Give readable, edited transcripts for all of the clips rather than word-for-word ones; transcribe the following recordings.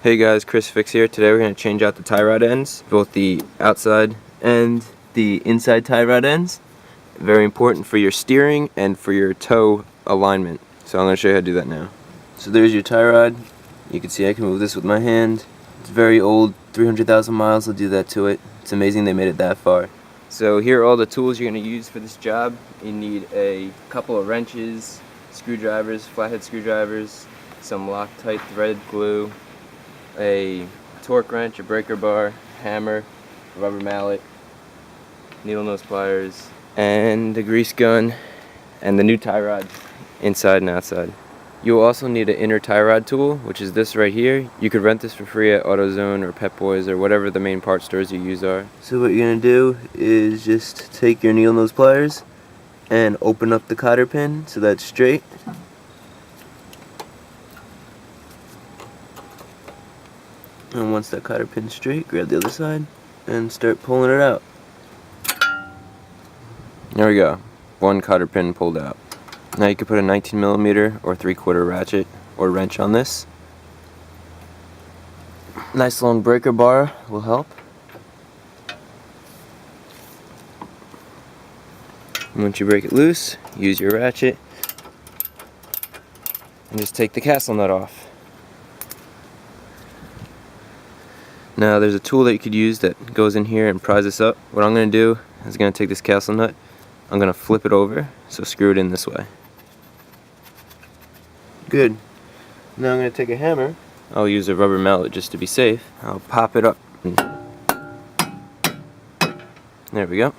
Hey guys, Chris Fix here. Today we're going to change out the tie rod ends, both the outside and the inside tie rod ends. Very important for your steering and for your toe alignment. So I'm going to show you how to do that now. So there's your tie rod. You can see I can move this with my hand. It's very old, 300,000 miles will do that to it. It's amazing they made it that far. So here are all the tools you're going to use for this job. You need a couple of wrenches, screwdrivers, flathead screwdrivers, some Loctite threaded glue, a torque wrench, a breaker bar, hammer, a rubber mallet, needle nose pliers, and a grease gun, and the new tie rod inside and outside. You'll also need an inner tie rod tool, which is this right here. You could rent this for free at AutoZone or Pep Boys or whatever the main part stores you use are. So what you're going to do is just take your needle nose pliers and open up the cotter pin so that's straight. And once that cotter pin's straight, grab the other side and start pulling it out. There we go. One cotter pin pulled out. Now you can put a 19mm or 3/4 ratchet or wrench on this. Nice long breaker bar will help. And once you break it loose, use your ratchet and just take the castle nut off. Now there's a tool that you could use that goes in here and pries this up. What I'm going to do is I'm going to take this castle nut, I'm going to flip it over, so screw it in this way. Good. Now I'm going to take a hammer. I'll use a rubber mallet just to be safe. I'll pop it up. There we go.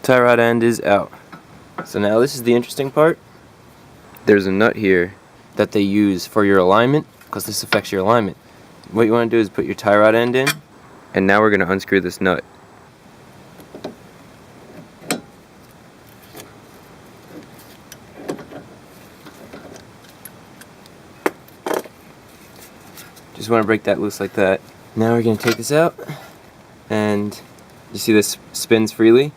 Tie rod end is out. So now this is the interesting part. There's a nut here that they use for your alignment, because this affects your alignment. What you want to do is put your tie rod end in, and now we're going to unscrew this nut. Just want to break that loose like that. Now we're going to take this out, and you see this spins freely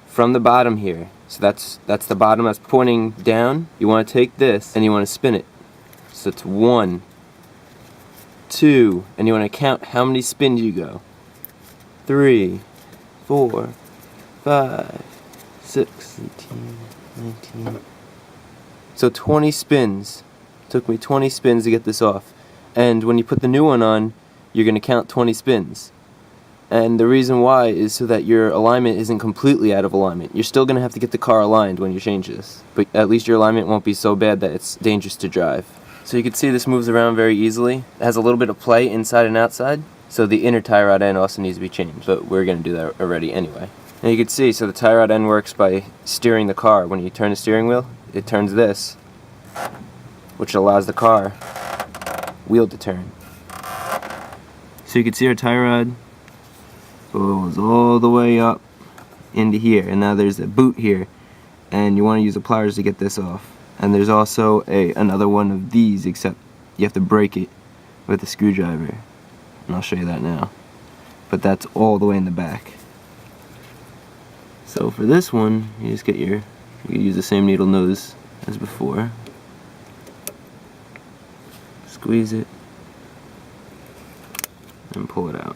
from the bottom here. So that's the bottom that's pointing down. You want to take this and you want to spin it. So it's 1, 2, and you want to count how many spins you go. 3, 4, 5, 6, 18, 19. So 20 spins. Took me 20 spins to get this off. And when you put the new one on, you're going to count 20 spins. And the reason why is so that your alignment isn't completely out of alignment. You're still going to have to get the car aligned when you change this, but at least your alignment won't be so bad that it's dangerous to drive. So you can see this moves around very easily. It has a little bit of play inside and outside, so the inner tie rod end also needs to be changed, but we're going to do that already anyway. And you can see, so the tie rod end works by steering the car. When you turn the steering wheel, it turns this, which allows the car wheel to turn. So you can see our tie rod goes all the way up into here, and now there's a boot here, and you want to use the pliers to get this off. And there's also another one of these, except you have to break it with a screwdriver, and I'll show you that now. But that's all the way in the back. So for this one, you just get you use the same needle nose as before. Squeeze it and pull it out.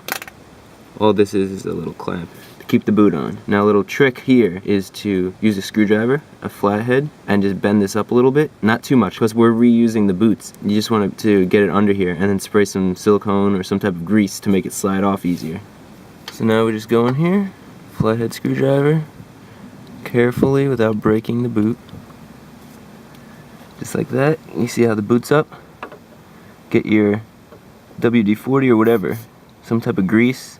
All this is a little clamp to keep the boot on. Now a little trick here is to use a screwdriver, a flathead, and just bend this up a little bit. Not too much, because we're reusing the boots. You just want to get it under here and then spray some silicone or some type of grease to make it slide off easier. So now we just go in here, flathead screwdriver, carefully without breaking the boot. Just like that. You see how the boot's up? Get your WD-40 or whatever, some type of grease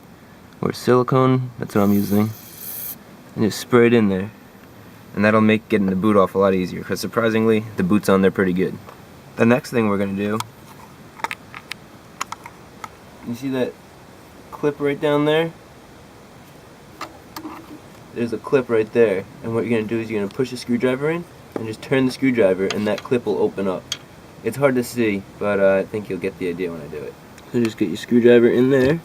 or silicone, that's what I'm using, and just spray it in there, and that'll make getting the boot off a lot easier, because surprisingly the boot's on there pretty good. The next thing we're going to do, you see that clip right down there? There's a clip right there, and what you're going to do is you're going to push the screwdriver in and just turn the screwdriver, and that clip will open up. It's hard to see, but I think you'll get the idea when I do it. So just get your screwdriver in there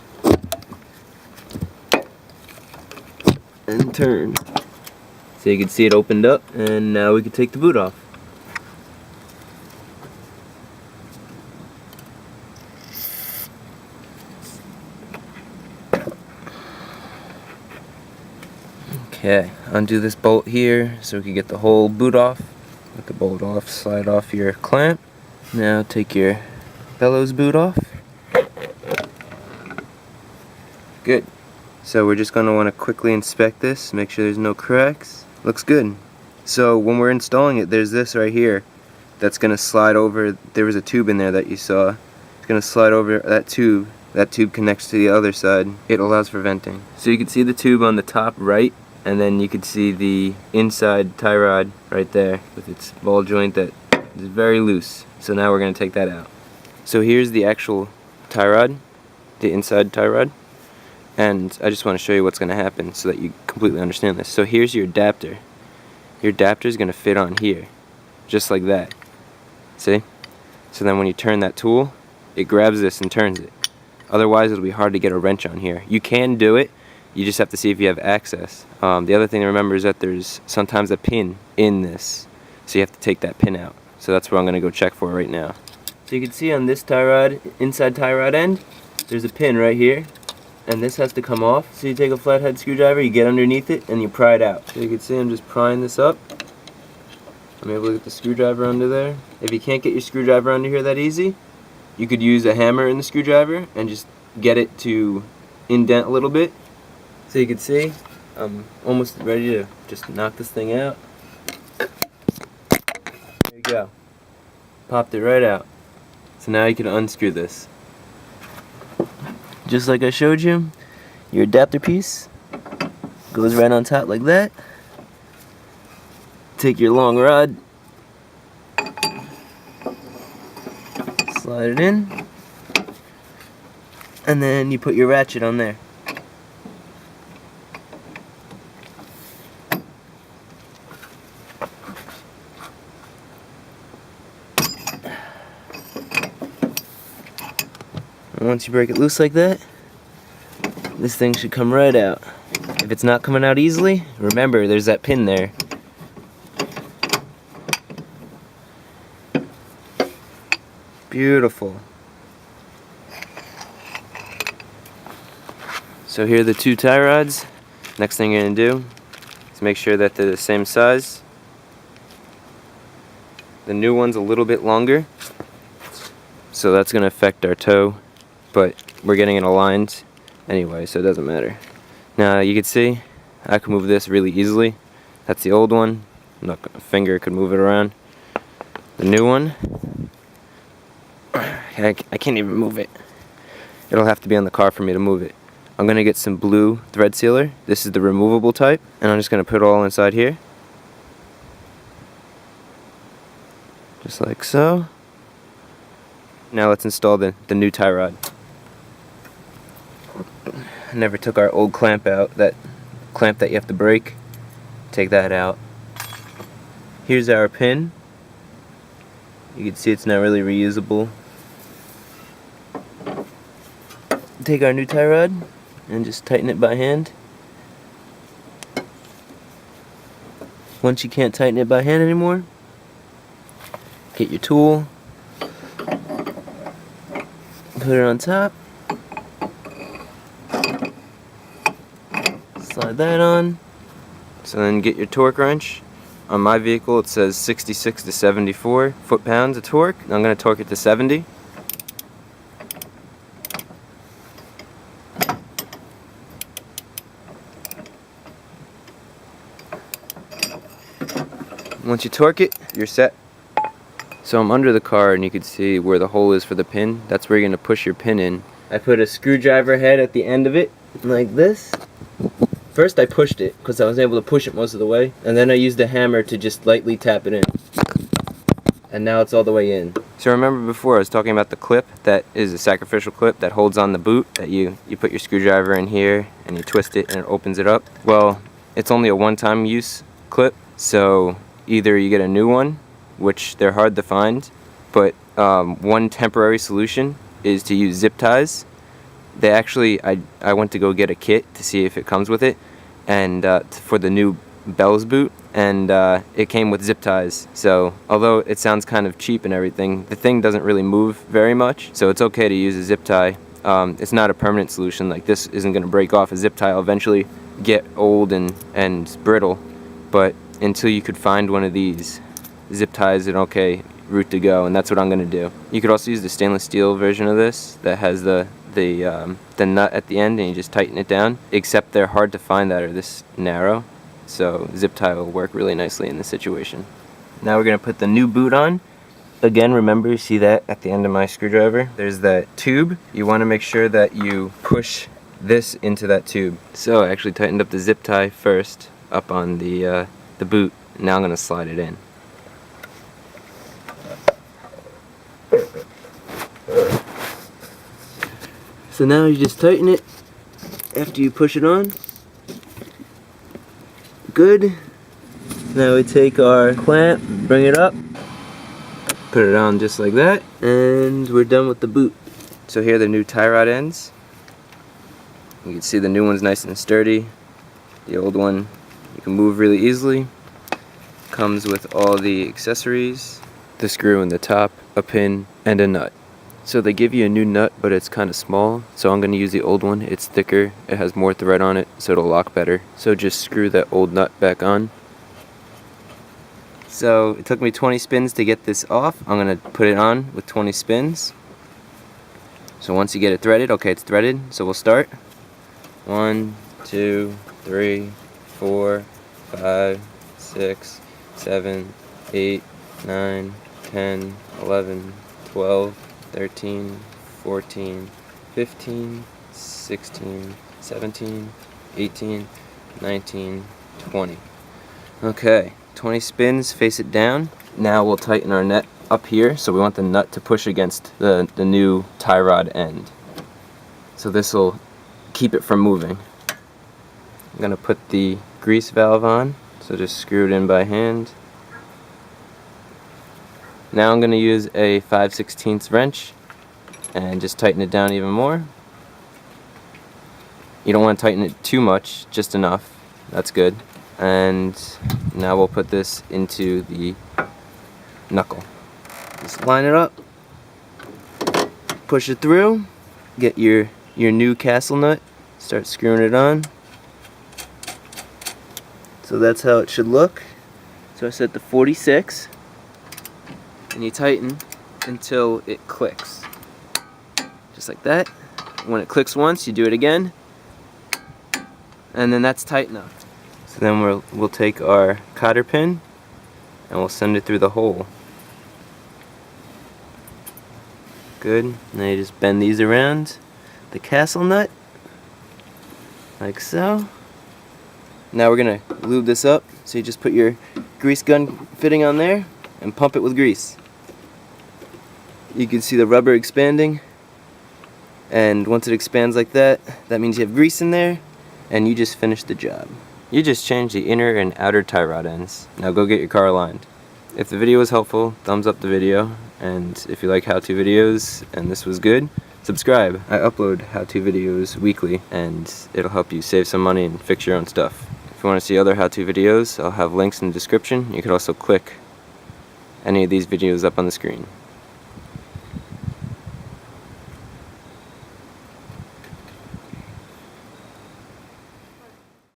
and turn. So you can see it opened up, and now we can take the boot off. Okay, undo this bolt here so we can get the whole boot off. Let the bolt off, slide off your clamp. Now take your bellows boot off. Good. So we're just going to want to quickly inspect this, make sure there's no cracks. Looks good. So when we're installing it, there's this right here that's going to slide over. There was a tube in there that you saw. It's going to slide over that tube. That tube connects to the other side. It allows for venting. So you can see the tube on the top right, and then you can see the inside tie rod right there with its ball joint that is very loose. So now we're going to take that out. So here's the actual tie rod, the inside tie rod. And I just want to show you what's going to happen so that you completely understand this. So here's your adapter. Your adapter is going to fit on here, just like that. See? So then when you turn that tool, it grabs this and turns it. Otherwise, it'll be hard to get a wrench on here. You can do it. You just have to see if you have access. The other thing to remember is that there's sometimes a pin in this. So you have to take that pin out. So that's what I'm going to go check for right now. So you can see on this tie rod, inside tie rod end, there's a pin right here. And this has to come off. So you take a flathead screwdriver, you get underneath it, and you pry it out. So you can see I'm just prying this up. I'm able to get the screwdriver under there. If you can't get your screwdriver under here that easy, you could use a hammer in the screwdriver and just get it to indent a little bit. So you can see I'm almost ready to just knock this thing out. There you go. Popped it right out. So now you can unscrew this. Just like I showed you, your adapter piece goes right on top like that. Take your long rod, slide it in, and then you put your ratchet on there. And once you break it loose like that, this thing should come right out. If it's not coming out easily, remember there's that pin there. Beautiful. So here are the two tie rods. Next thing you're going to do is make sure that they're the same size. The new one's a little bit longer, so that's going to affect our toe. But we're getting it aligned anyway, so it doesn't matter. Now you can see I can move this really easily. That's the old one. I'm not gonna, finger could move it around. The new one, I can't even move it. It'll have to be on the car for me to move it. I'm gonna get some blue thread sealer. This is the removable type, and I'm just gonna put it all inside here, just like so. Now let's install the new tie rod. I never took our old clamp out, that clamp that you have to break. Take that out. Here's our pin. You can see it's not really reusable. Take our new tie rod and just tighten it by hand. Once you can't tighten it by hand anymore, get your tool, put it on top, slide that on. So then get your torque wrench. On my vehicle it says 66 to 74 foot-pounds of torque. I'm going to torque it to 70. Once you torque it, you're set. So I'm under the car and you can see where the hole is for the pin. That's where you're going to push your pin in. I put a screwdriver head at the end of it, like this. First I pushed it, because I was able to push it most of the way, and then I used a hammer to just lightly tap it in. And now it's all the way in. So remember before I was talking about the clip that is a sacrificial clip that holds on the boot, that you put your screwdriver in here and you twist it and it opens it up? Well, it's only a one-time use clip, so either you get a new one, which they're hard to find, but one temporary solution is to use zip ties. They actually, I went to go get a kit to see if it comes with it, and for the new Bell's boot, and it came with zip ties. So although it sounds kind of cheap and everything, the thing doesn't really move very much, so it's okay to use a zip tie. It's not a permanent solution. Like, this isn't going to break off. A zip tie will eventually get old and brittle, but until you could find one of these, zip ties an okay route to go, and that's what I'm gonna do. You could also use the stainless steel version of this that has the nut at the end, and you just tighten it down, except they're hard to find that are this narrow, so zip tie will work really nicely in this situation. Now we're gonna put the new boot on. Again, remember, you see that at the end of my screwdriver? There's that tube. You wanna make sure that you push this into that tube. So I actually tightened up the zip tie first up on the boot. Now I'm gonna slide it in. So now you just tighten it after you push it on. Good. Now we take our clamp, bring it up, put it on just like that, and we're done with the boot. So here are the new tie rod ends. You can see the new one's nice and sturdy. The old one you can move really easily. Comes with all the accessories, the screw in the top, a pin, and a nut. So they give you a new nut, but it's kind of small, so I'm going to use the old one. It's thicker, it has more thread on it, so it'll lock better. So just screw that old nut back on. So it took me 20 spins to get this off. I'm going to put it on with 20 spins. So once you get it threaded, okay, it's threaded, so we'll start. 1, 2, 3, 4, 5, 6, 7, 8, 9, 10, 11, 12, 13, 14, 15, 16, 17, 18, 19, 20. Okay, 20 spins, face it down. Now we'll tighten our nut up here, so we want the nut to push against the new tie rod end. So this will keep it from moving. I'm going to put the grease valve on, so just screw it in by hand. Now I'm going to use a 5/16 wrench and just tighten it down even more. You don't want to tighten it too much, just enough. That's good. And now we'll put this into the knuckle. Just line it up, push it through, get your new castle nut, start screwing it on. So that's how it should look. So I set the 46. And you tighten until it clicks. Just like that. When it clicks once, you do it again. And then that's tight enough. So then we'll take our cotter pin and we'll send it through the hole. Good. Now you just bend these around the castle nut. Like so. Now we're gonna lube this up. So you just put your grease gun fitting on there and pump it with grease. You can see the rubber expanding, and once it expands like that, that means you have grease in there, and you just finished the job. You just changed the inner and outer tie rod ends. Now go get your car aligned. If the video was helpful, thumbs up the video, and if you like how-to videos and this was good, subscribe. I upload how-to videos weekly, and it'll help you save some money and fix your own stuff. If you want to see other how-to videos, I'll have links in the description. You could also click any of these videos up on the screen.